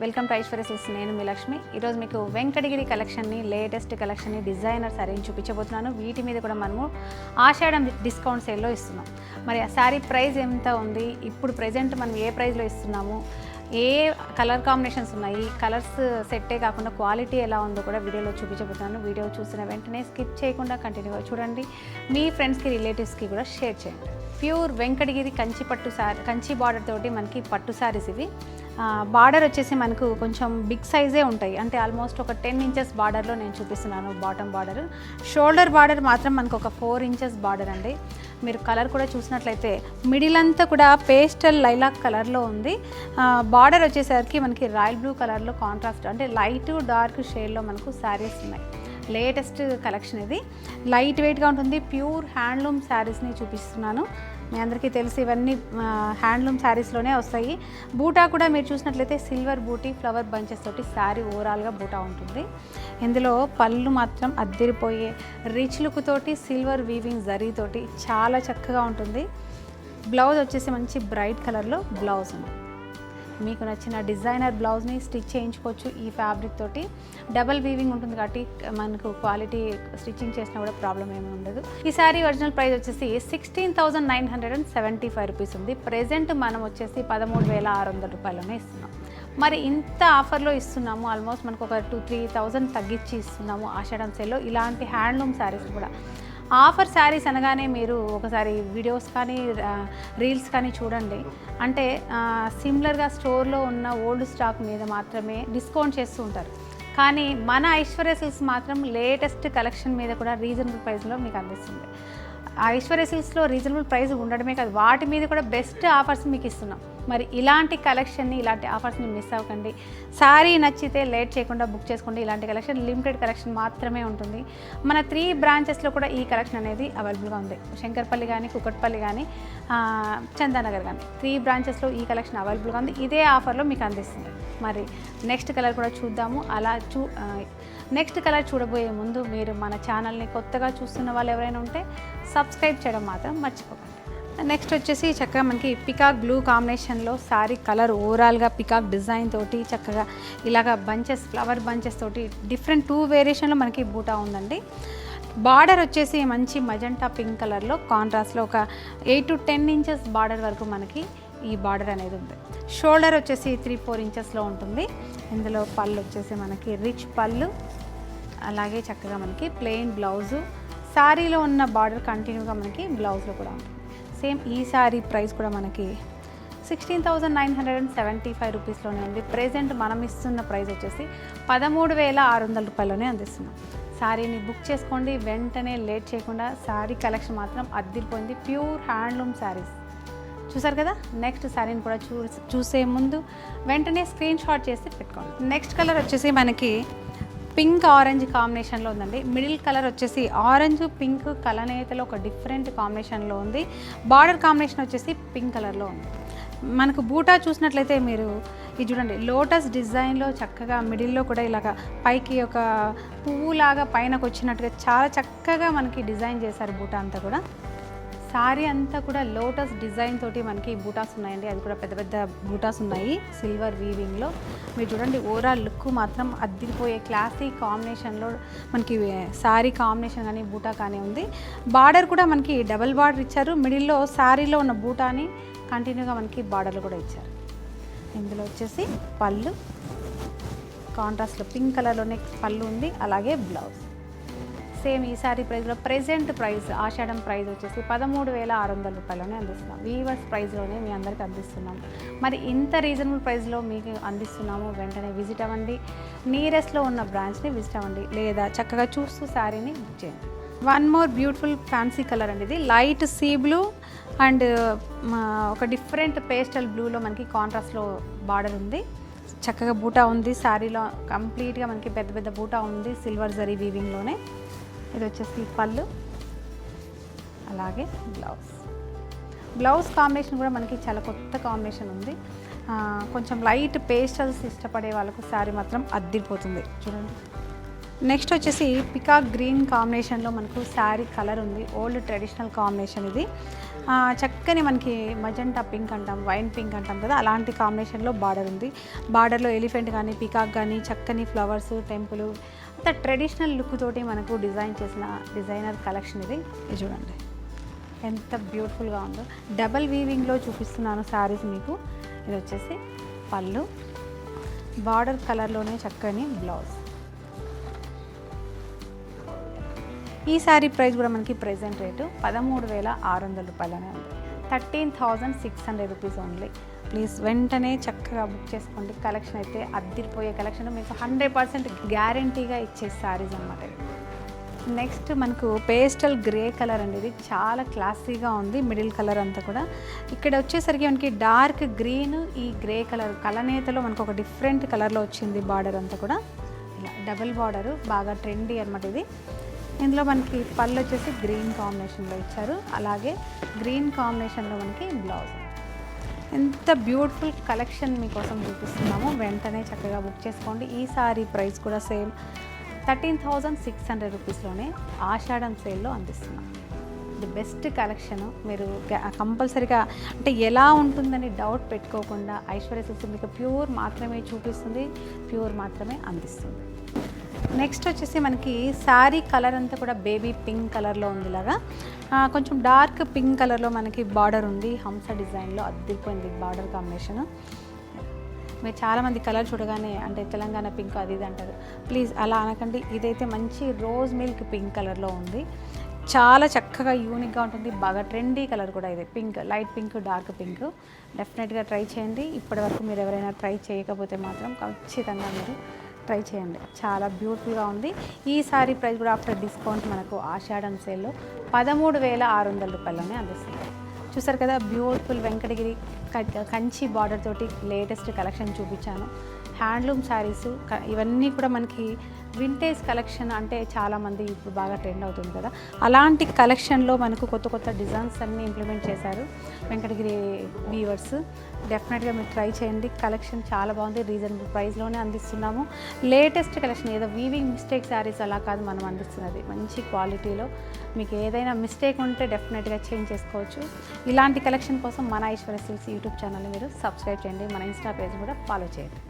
Welcome to Aishwarya silks. నేను మీ లక్ష్మి. ఈరోజు మీకు వెంకటగిరి కలెక్షన్ని, లేటెస్ట్ కలెక్షన్ని, డిజైనర్ శారీని చూపించబోతున్నాను. వీటి మీద కూడా మనము ఆషాఢం డిస్కౌంట్ సేల్లో ఇస్తున్నాం. మరి ఆ శారీ ప్రైస్ ఎంత ఉంది, ఇప్పుడు ప్రెజెంట్ మనం ఏ ప్రైస్లో ఇస్తున్నాము, ఏ కలర్ కాంబినేషన్స్ ఉన్నాయి, కలర్స్ సెట్టే కాకుండా క్వాలిటీ ఎలా ఉందో కూడా వీడియోలో చూపించబోతున్నాను. వీడియో చూసిన వెంటనే స్కిప్ చేయకుండా కంటిన్యూగా చూడండి. మీ ఫ్రెండ్స్కి, రిలేటివ్స్కి కూడా షేర్ చేయండి. ప్యూర్ వెంకటగిరి కంచి పట్టు శారీ, కంచి బార్డర్ తోటి మనకి పట్టు శారీస్ ఇవి. బార్డర్ వచ్చేసి మనకు కొంచెం బిగ్ సైజే ఉంటాయి, అంటే ఆల్మోస్ట్ ఒక 10 ఇంచెస్ బార్డర్లో నేను చూపిస్తున్నాను. బాటమ్ బార్డర్, షోల్డర్ బార్డర్ మాత్రం మనకు ఒక 4 ఇంచెస్ బార్డర్ అండి. మీరు కలర్ కూడా చూసినట్లయితే మిడిల్ అంతా కూడా పేస్టల్ లైలాక్ కలర్లో ఉంది. బార్డర్ వచ్చేసరికి మనకి రాయల్ బ్లూ కలర్లో కాంట్రాస్ట్, అంటే లైట్ డార్క్ షేడ్లో మనకు శారీస్ ఉన్నాయి. లేటెస్ట్ కలెక్షన్ ఇది, లైట్ వెయిట్గా ఉంటుంది. ప్యూర్ హ్యాండ్లూమ్ శారీస్ని చూపిస్తున్నాను. మీ అందరికీ తెలిసి ఇవన్నీ హ్యాండ్లూమ్ శారీస్లోనే వస్తాయి. బూటా కూడా మీరు చూసినట్లయితే సిల్వర్ బూటీ ఫ్లవర్ బంచెస్ తోటి శారీ ఓవరాల్గా బూటా ఉంటుంది. ఇందులో పళ్ళు మాత్రం అద్దరిపోయే రిచ్ లుక్ తోటి సిల్వర్ వీవింగ్ జరీ తోటి చాలా చక్కగా ఉంటుంది. బ్లౌజ్ వచ్చేసి మంచి బ్రైట్ కలర్లో బ్లౌజ్ ఉంది. మీకు నచ్చిన డిజైనర్ బ్లౌజ్ని స్టిచ్ చేయించుకోవచ్చు. ఈ ఫ్యాబ్రిక్ తోటి డబల్ వీవింగ్ ఉంటుంది కాబట్టి మనకు క్వాలిటీ స్టిచ్చింగ్ చేసినా కూడా ప్రాబ్లం ఏమీ ఉండదు. ఈ శారీ ఒరిజినల్ ప్రైస్ వచ్చేసి 16,975 రూపీస్ ఉంది. ప్రెజెంట్ మనం వచ్చేసి 13,600 రూపాయలనే ఇస్తున్నాం. మరి ఇంత ఆఫర్లో ఇస్తున్నాము, ఆల్మోస్ట్ మనకు ఒక 2-3,000 తగ్గించి ఇస్తున్నాము ఆషాఢం సేల్లో. ఇలాంటి హ్యాండ్లూమ్ శారీస్ కూడా ఆఫర్ శారీస్ అనగానే మీరు ఒకసారి వీడియోస్ కానీ రీల్స్ కానీ చూడండి. అంటే సిమిలర్గా స్టోర్లో ఉన్న ఓల్డ్ స్టాక్ మీద మాత్రమే డిస్కౌంట్ చేస్తూ ఉంటారు. కానీ మన ఐశ్వర్య సిల్క్స్ మాత్రం లేటెస్ట్ కలెక్షన్ మీద కూడా రీజనబుల్ ప్రైస్లో మీకు అందిస్తుంది. ఐశ్వర్య సిల్క్స్లో రీజనబుల్ ప్రైస్ ఉండడమే కాదు, వాటి మీద కూడా బెస్ట్ ఆఫర్స్ మీకు ఇస్తున్నాం. మరి ఇలాంటి కలెక్షన్ని, ఇలాంటి ఆఫర్స్ని మిస్ అవ్వకండి. శారీ నచ్చితే లేట్ చేయకుండా బుక్ చేసుకోండి. ఇలాంటి కలెక్షన్ లిమిటెడ్ కలెక్షన్ మాత్రమే ఉంటుంది. మన 3 బ్రాంచెస్లో కూడా ఈ కలెక్షన్ అనేది అవైలబుల్గా ఉంది. శంకర్పల్లి కానీ, కుకట్పల్లి కానీ, చందానగర్ కానీ 3 బ్రాంచెస్లో ఈ కలెక్షన్ అవైలబుల్గా ఉంది. ఇదే ఆఫర్లో మీకు అందిస్తుంది. మరి నెక్స్ట్ కలర్ కూడా చూద్దాము. నెక్స్ట్ కలర్ చూడబోయే ముందు మీరు మన ఛానల్ని కొత్తగా చూస్తున్న వాళ్ళు ఎవరైనా ఉంటే సబ్స్క్రైబ్ చేయడం మాత్రం మర్చిపోకండి. నెక్స్ట్ వచ్చేసి చక్కగా మనకి పికాక్ బ్లూ కాంబినేషన్లో శారీ కలర్ ఓవరాల్గా పికాక్ డిజైన్ తోటి చక్కగా ఇలాగ బంచెస్, ఫ్లవర్ బంచెస్ తోటి డిఫరెంట్ 2 వేరియేషన్లో మనకి బూటా ఉందండి. బార్డర్ వచ్చేసి మంచి మజంటా పింక్ కలర్లో కాంట్రాస్ట్లో ఒక 8-10 ఇంచెస్ బార్డర్ వరకు మనకి ఈ బార్డర్ అనేది ఉంది. షోల్డర్ వచ్చేసి 3-4 ఇంచెస్లో ఉంటుంది. ఇందులో పళ్ళు వచ్చేసి మనకి రిచ్ పళ్ళు, అలాగే చక్కగా మనకి ప్లెయిన్ బ్లౌజు. శారీలో ఉన్న బార్డర్ కంటిన్యూగా మనకి బ్లౌజ్లో కూడా ఉంటుంది. సేమ్ ఈ శారీ ప్రైస్ కూడా మనకి 16,975 రూపీస్లోనే ఉంది. ప్రెజెంట్ మనం ఇస్తున్న ప్రైస్ వచ్చేసి 13,600 రూపాయలలోనే అందిస్తున్నాం. శారీని బుక్ చేసుకోండి వెంటనే, లేట్ చేయకుండా. శారీ కలెక్షన్ మాత్రం అద్దిరిపోయింది. ప్యూర్ హ్యాండ్లూమ్ శారీస్ చూసారు కదా. నెక్స్ట్ శారీని కూడా చూసే ముందు వెంటనే స్క్రీన్ షాట్ చేసి పెట్టుకోండి. నెక్స్ట్ కలర్ వచ్చేసి మనకి పింక్ ఆరెంజ్ కాంబినేషన్లో ఉందండి. మిడిల్ కలర్ వచ్చేసి ఆరెంజ్ పింక్ కలనేతలో ఒక డిఫరెంట్ కాంబినేషన్లో ఉంది. బార్డర్ కాంబినేషన్ వచ్చేసి పింక్ కలర్లో ఉంది. మనకు బూటా చూసినట్లయితే మీరు ఇది చూడండి, లోటస్ డిజైన్లో చక్కగా మిడిల్లో కూడా ఇలాగ పైకి ఒక పువ్వులాగా పైనకు వచ్చినట్టుగా చాలా చక్కగా మనకి డిజైన్ చేశారు. బూటా అంతా కూడా, శారీ అంతా కూడా లోటస్ డిజైన్ తోటి మనకి బూటాస్ ఉన్నాయండి. అది కూడా పెద్ద పెద్ద బూటాస్ ఉన్నాయి సిల్వర్ వీవింగ్లో. మీరు చూడండి, ఓవరాల్ లుక్ మాత్రం అద్దిరిపోయే క్లాసీ కాంబినేషన్లో మనకి శారీ కాంబినేషన్ కానీ బూటా కానీ ఉంది. బార్డర్ కూడా మనకి డబల్ బార్డర్ ఇచ్చారు. మిడిల్లో శారీలో ఉన్న బూటాని కంటిన్యూగా మనకి బార్డర్లు కూడా ఇచ్చారు. ఇందులో వచ్చేసి పళ్ళు కాంట్రాస్ట్లో పింక్ కలర్లోనే పళ్ళు ఉంది, అలాగే బ్లౌజ్. సేమ్ ఈ శారీ ప్రైస్లో ప్రెజెంట్ ప్రైస్ ఆషాఢం ప్రైస్ వచ్చేసి 13,600 రూపాయలనే అందిస్తున్నాం. వీవర్స్ ప్రైస్లోనే మీ అందరికీ అందిస్తున్నాం. మరి ఇంత రీజనబుల్ ప్రైస్లో మీకు అందిస్తున్నాము. వెంటనే విజిట్ అవ్వండి. నియరెస్ట్లో ఉన్న బ్రాంచ్ని విజిట్ అవ్వండి, లేదా చక్కగా చూస్తూ శారీని బుక్ చేయండి. One more beautiful fancy colour అండి. ఇది లైట్ సీ బ్లూ అండ్ ఒక డిఫరెంట్ పేస్టల్ బ్లూలో మనకి కాంట్రాస్ట్లో బార్డర్ ఉంది. చక్కగా బూటా ఉంది. శారీలో కంప్లీట్గా మనకి పెద్ద పెద్ద బూటా ఉంది సిల్వర్ జరీ వీవింగ్లోనే. ఇది వచ్చేసి పళ్ళు, అలాగే బ్లౌజ్ కాంబినేషన్ కూడా మనకి చాలా కొత్త కాంబినేషన్ ఉంది. కొంచెం లైట్ పేస్టల్స్ ఇష్టపడే వాళ్ళకు శారీ మాత్రం అద్దిరిపోతుంది. చూడండి, నెక్స్ట్ వచ్చేసి పికాక్ గ్రీన్ కాంబినేషన్లో మనకు శారీ కలర్ ఉంది. ఓల్డ్ ట్రెడిషనల్ కాంబినేషన్ ఇది. చక్కని మనకి మజంటా పింక్ అంటాం, వైన్ పింక్ అంటాం కదా, అలాంటి కాంబినేషన్లో బార్డర్ ఉంది. బార్డర్లో ఎలిఫెంట్ కానీ పికాక్ కానీ చక్కని ఫ్లవర్స్ టెంపుల్ అంత ట్రెడిషనల్ లుక్ తోటి మనకు డిజైన్ చేసిన డిజైనర్ కలెక్షన్ ఇది. ఇది చూడండి ఎంత బ్యూటిఫుల్గా ఉందో. డబల్ వీవింగ్లో చూపిస్తున్నాను శారీస్ మీకు. ఇది వచ్చేసి పళ్ళు, బార్డర్ కలర్లోనే చక్కని బ్లౌజ్. ఈ శారీ ప్రైస్ కూడా మనకి ప్రెజెంట్ రేటు 13,600 రూపాయలనే ఉంది. 13,600 రూపీస్ ఓన్లీ. ప్లీజ్ వెంటనే చక్కగా బుక్ చేసుకోండి. కలెక్షన్ అయితే అద్దిరిపోయే కలెక్షన్, మీకు 100% గ్యారంటీగా ఇచ్చే శారీస్ అన్నమాట. నెక్స్ట్ మనకు పేస్టల్ గ్రే కలర్ అండి. ఇది చాలా క్లాసీగా ఉంది. మిడిల్ కలర్ అంతా కూడా ఇక్కడ వచ్చేసరికి మనకి డార్క్ గ్రీన్, ఈ గ్రే కలర్ కలనేతలో మనకు ఒక డిఫరెంట్ కలర్లో వచ్చింది. బార్డర్ అంతా కూడా ఇలా డబుల్ బార్డరు, బాగా ట్రెండీ అనమాట ఇది. ఇందులో మనకి పళ్ళు వచ్చేసి గ్రీన్ కాంబినేషన్లో ఇచ్చారు, అలాగే గ్రీన్ కాంబినేషన్లో మనకి బ్లౌజ్. ఎంత బ్యూటిఫుల్ కలెక్షన్ మీకోసం చూపిస్తున్నాము. వెంటనే చక్కగా బుక్ చేసుకోండి. ఈ సారీ ప్రైస్ కూడా సేమ్ 13,600 రూపీస్లోనే ఆషాఢం సేల్లో అందిస్తున్నాం. The best collection. మీరు కంపల్సరీగా అంటే ఎలా ఉంటుందని డౌట్ పెట్టుకోకుండా ఐశ్వర్య సిల్క్స్ మీకు ప్యూర్ మాత్రమే చూపిస్తుంది, ప్యూర్ మాత్రమే అందిస్తుంది. నెక్స్ట్ వచ్చేసి మనకి శారీ కలర్ అంతా కూడా బేబీ పింక్ కలర్లో ఉంది. ఇలాగా కొంచెం డార్క్ పింక్ కలర్లో మనకి బార్డర్ ఉంది. హంస డిజైన్లో అద్దిరిపోయింది బార్డర్ కాంబినేషన్. మీరు చాలామంది కలర్ చూడగానే అంటే తెలంగాణ పింక్ అది ఇది అంటారు. ప్లీజ్ అలా అనకండి. ఇదైతే మంచి రోజ్ మిల్క్ పింక్ కలర్లో ఉంది. చాలా చక్కగా యూనిక్గా ఉంటుంది. బాగా ట్రెండీ కలర్ కూడా ఇది. Pink, light pink, dark pink. డెఫినెట్గా ట్రై చేయండి. ఇప్పటివరకు మీరు ఎవరైనా ట్రై చేయకపోతే మాత్రం ఖచ్చితంగా మీరు ట్రై చేయండి. చాలా బ్యూటిఫుల్గా ఉంది. ఈ సారీ ప్రైస్ కూడా ఆఫ్టర్ డిస్కౌంట్ మనకు ఆషాఢం సేల్లో 13,600 రూపాయలనే అందిస్తుంది. చూసారు కదా, బ్యూటిఫుల్ వెంకటగిరి కంచి బార్డర్ తోటి లేటెస్ట్ కలెక్షన్ చూపించాను. హ్యాండ్లూమ్ శారీస్ ఇవన్నీ కూడా మనకి వింటేజ్ కలెక్షన్ అంటే చాలామంది ఇప్పుడు బాగా ట్రెండ్ అవుతుంది కదా, అలాంటి కలెక్షన్లో మనకు కొత్త కొత్త డిజైన్స్ అన్నీ ఇంప్లిమెంట్ చేశారు వెంకటగిరి వీవర్స్. డెఫినెట్గా మీరు ట్రై చేయండి. కలెక్షన్ చాలా బాగుంది. రీజనబుల్ ప్రైస్లోనే అందిస్తున్నాము. లేటెస్ట్ కలెక్షన్, ఏదో వీవింగ్ మిస్టేక్ శారీస్ అలా కాదు మనం అందిస్తున్నది. మంచి క్వాలిటీలో మీకు ఏదైనా మిస్టేక్ ఉంటే డెఫినెట్గా చేంజ్ చేసుకోవచ్చు. ఇలాంటి కలెక్షన్ కోసం మన ఐశ్వర్య సిల్క్స్ యూట్యూబ్ ఛానల్ని మీరు సబ్స్క్రైబ్ చేయండి. మన ఇన్స్టా పేజ్ కూడా ఫాలో చేయండి.